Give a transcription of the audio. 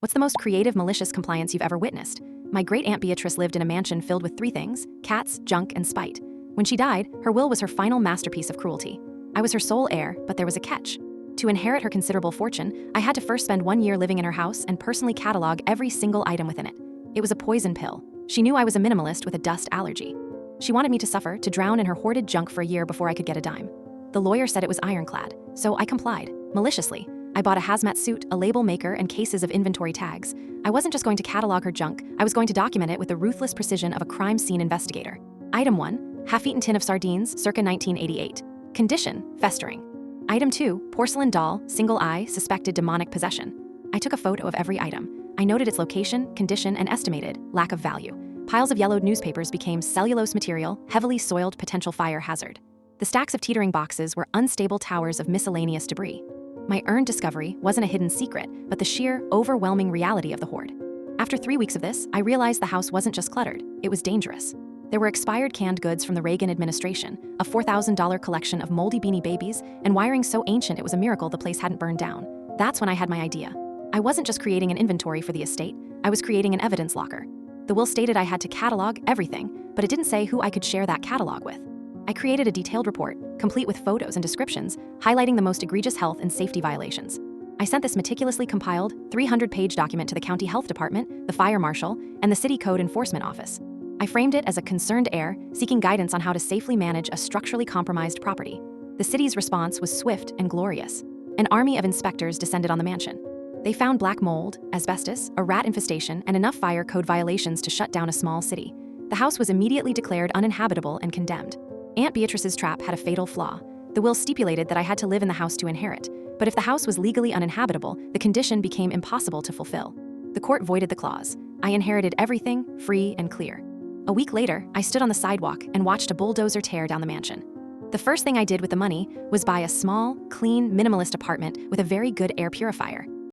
What's the most creative, malicious compliance you've ever witnessed? My great-aunt Beatrice lived in a mansion filled with three things: cats, junk, and spite. When she died, her will was her final masterpiece of cruelty. I was her sole heir, but there was a catch. To inherit her considerable fortune, I had to first spend 1 year living in her house and personally catalog every single item within it. It was a poison pill. She knew I was a minimalist with a dust allergy. She wanted me to suffer, to drown in her hoarded junk for a year before I could get a dime. The lawyer said it was ironclad, so I complied, maliciously. I bought a hazmat suit, a label maker, and cases of inventory tags. I wasn't just going to catalog her junk, I was going to document it with the ruthless precision of a crime scene investigator. Item 1, half-eaten tin of sardines, circa 1988. Condition, festering. Item 2, porcelain doll, single eye, suspected demonic possession. I took a photo of every item. I noted its location, condition, and estimated lack of value. Piles of yellowed newspapers became cellulose material, heavily soiled potential fire hazard. The stacks of teetering boxes were unstable towers of miscellaneous debris. My earned discovery wasn't a hidden secret, but the sheer, overwhelming reality of the hoard. After 3 weeks of this, I realized the house wasn't just cluttered, it was dangerous. There were expired canned goods from the Reagan administration, a $4,000 collection of moldy Beanie Babies, and wiring so ancient it was a miracle the place hadn't burned down. That's when I had my idea. I wasn't just creating an inventory for the estate, I was creating an evidence locker. The will stated I had to catalog everything, but it didn't say who I could share that catalog with. I created a detailed report, complete with photos and descriptions, highlighting the most egregious health and safety violations. I sent this meticulously compiled, 300-page document to the county health department, the fire marshal, and the city code enforcement office. I framed it as a concerned heir seeking guidance on how to safely manage a structurally compromised property. The city's response was swift and glorious. An army of inspectors descended on the mansion. They found black mold, asbestos, a rat infestation, and enough fire code violations to shut down a small city. The house was immediately declared uninhabitable and condemned. Aunt Beatrice's trap had a fatal flaw. The will stipulated that I had to live in the house to inherit, but if the house was legally uninhabitable, the condition became impossible to fulfill. The court voided the clause. I inherited everything, free and clear. A week later, I stood on the sidewalk and watched a bulldozer tear down the mansion. The first thing I did with the money was buy a small, clean, minimalist apartment with a very good air purifier.